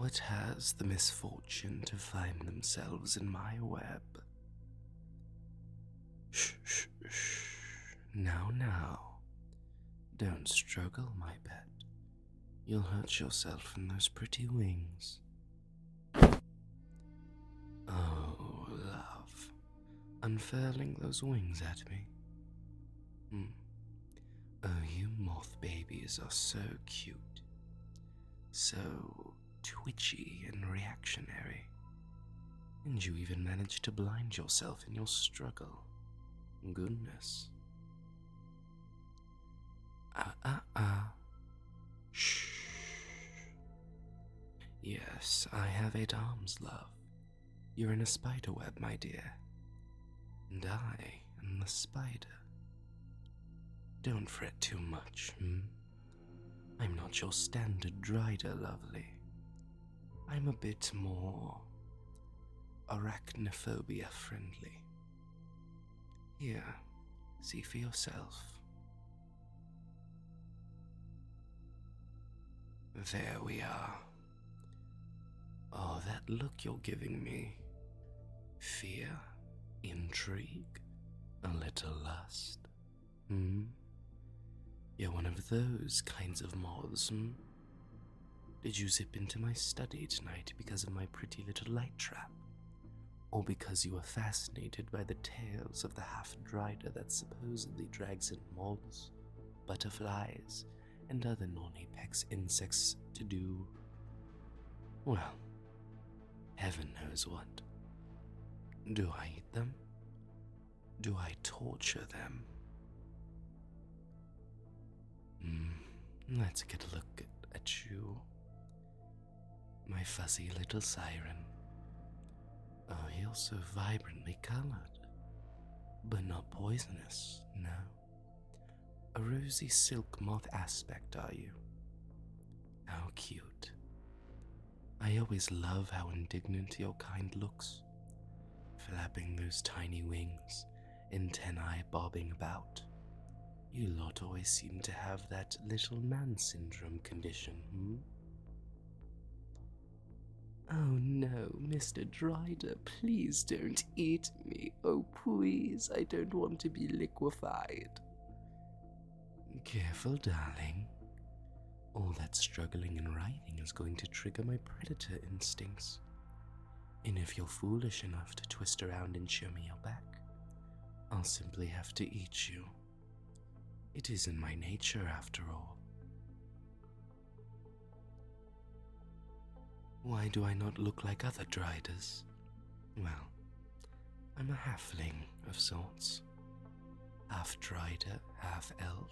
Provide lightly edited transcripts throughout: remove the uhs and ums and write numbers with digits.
poet has the misfortune to find themselves in my web. Shh, shh, shh. Now. Don't struggle, my pet. You'll hurt yourself in those pretty wings. Oh, love. Unfurling those wings at me. Oh, you moth babies are so cute. So twitchy and reactionary. And you even managed to blind yourself in your struggle. Goodness. Shh. Yes, I have 8 arms, love. You're in a spider web, my dear. And I am the spider. Don't fret too much, I'm not your standard drider, lovely. I'm a bit more arachnophobia friendly. Here, see for yourself. There we are. Oh, that look you're giving me. Fear, intrigue, a little lust. You're one of those kinds of moths, Did you zip into my study tonight because of my pretty little light trap? Or because you were fascinated by the tales of the half-drider that supposedly drags in moths, butterflies, and other non-apex insects to do, well, heaven knows what. Do I eat them? Do I torture them? Let's get a look at you, my fuzzy little siren. Oh, you're so vibrantly colored, but not poisonous, no. A rosy silk moth aspect, are you? How cute. I always love how indignant your kind looks, flapping those tiny wings, antennae bobbing about. You lot always seem to have that little man syndrome condition, Oh no, Mr. Drider, please don't eat me. Oh please, I don't want to be liquefied. Careful, darling. All that struggling and writhing is going to trigger my predator instincts. And if you're foolish enough to twist around and show me your back, I'll simply have to eat you. It is in my nature, after all. Why do I not look like other driders? Well, I'm a halfling of sorts. Half-drider, half-elf.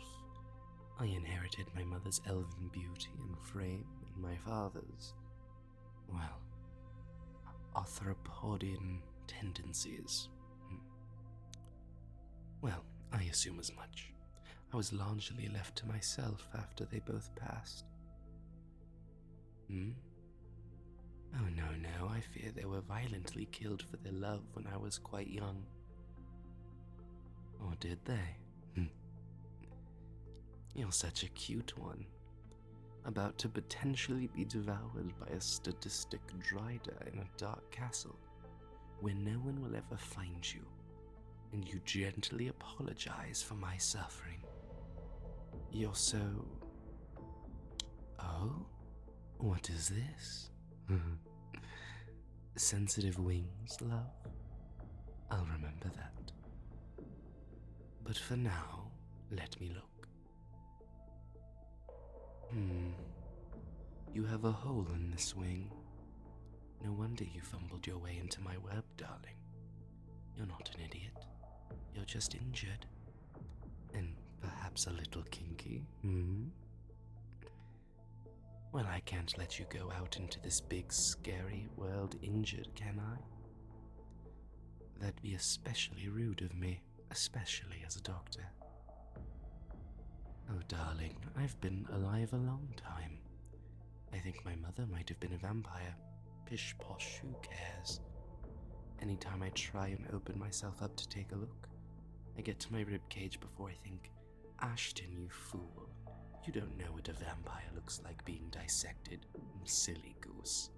I inherited my mother's elven beauty and frame and my father's, well, arthropodian tendencies. Well, I assume as much. I was largely left to myself after they both passed. Oh no, I fear they were violently killed for their love when I was quite young. Or did they? You're such a cute one, about to potentially be devoured by a sadistic drider in a dark castle, where no one will ever find you, and you gently apologize for my suffering. You're so... Oh? What is this? Sensitive wings, love? I'll remember that. But for now, let me look. You have a hole in this wing. No wonder you fumbled your way into my web, darling. You're not an idiot. You're just injured. And perhaps a little kinky, Well, I can't let you go out into this big, scary world injured, can I? That'd be especially rude of me, especially as a doctor. Oh, darling, I've been alive a long time. I think my mother might have been a vampire. Pish posh, who cares? Anytime I try and open myself up to take a look, I get to my ribcage before I think, Ashton, you fool. You don't know what a vampire looks like being dissected, silly goose.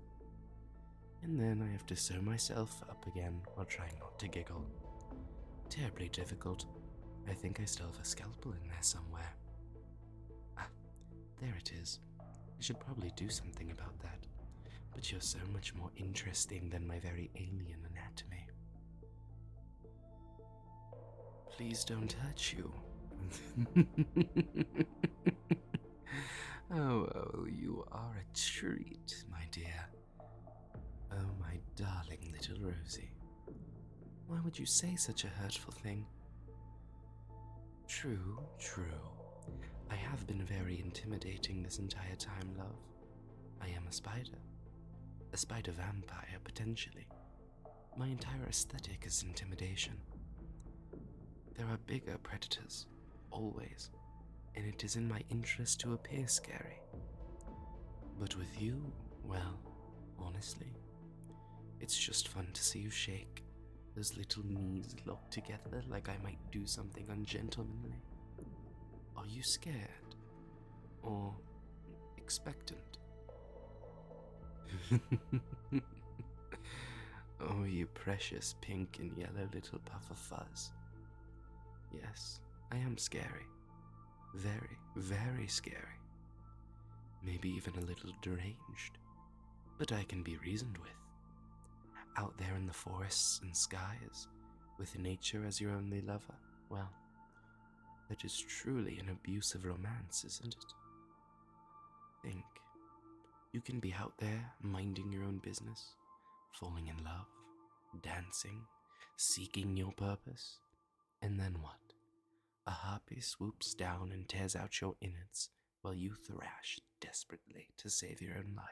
and then I have to sew myself up again while trying not to giggle. Terribly difficult. I think I still have a scalpel in there somewhere. Ah, there it is. I should probably do something about that. But you're so much more interesting than my very alien anatomy. Please don't hurt you. Oh, you are a treat, my dear. Oh, my darling little Rosie. Why would you say such a hurtful thing? True, true. I have been very intimidating this entire time, love. I am a spider. A spider vampire, potentially. My entire aesthetic is intimidation. There are bigger predators, always, and it is in my interest to appear scary. But with you, well, honestly, it's just fun to see you shake, those little knees locked together like I might do something ungentlemanly. Are you scared? Or expectant? Oh, you precious pink and yellow little puff of fuzz. Yes, I am scary. Very, very scary. Maybe even a little deranged. But I can be reasoned with. Out there in the forests and skies, with nature as your only lover, well, that is truly an abusive romance, isn't it? Think. You can be out there minding your own business, falling in love, dancing, seeking your purpose, and then what? A harpy swoops down and tears out your innards while you thrash desperately to save your own life.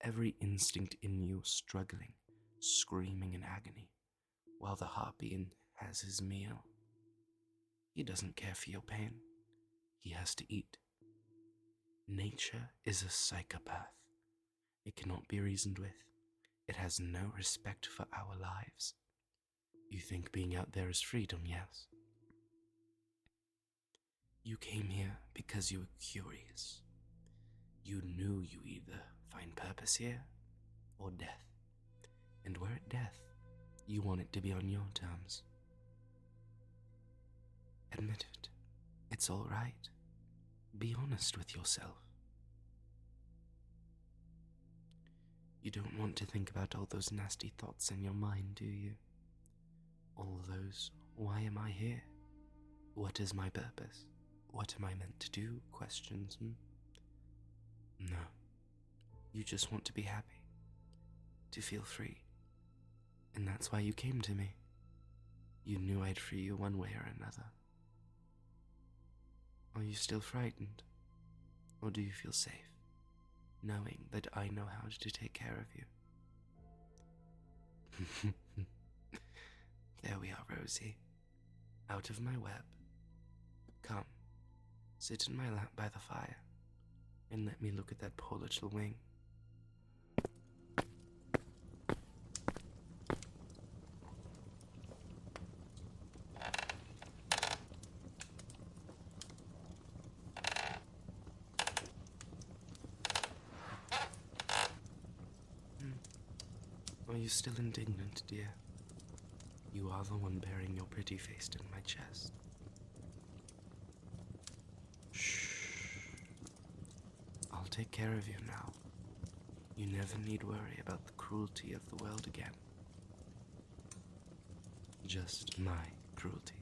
Every instinct in you struggling, screaming in agony, while the harpy has his meal. He doesn't care for your pain. He has to eat. Nature is a psychopath. It cannot be reasoned with. It has no respect for our lives. You think being out there is freedom, yes? You came here because you were curious. You knew you either find purpose here or death. And were it death, you want it to be on your terms. Admit it. It's all right. Be honest with yourself. You don't want to think about all those nasty thoughts in your mind, do you? All those, why am I here? What is my purpose? What am I meant to do? Questions, No. You just want to be happy. To feel free. And that's why you came to me. You knew I'd free you one way or another. Are you still frightened? Or do you feel safe, knowing that I know how to take care of you? There we are, Rosie. Out of my web. Come, sit in my lap by the fire, and let me look at that poor little wing. Are you still indignant, dear? You are the one bearing your pretty face in my chest. Shh. I'll take care of you now. You never need worry about the cruelty of the world again. Just my cruelty.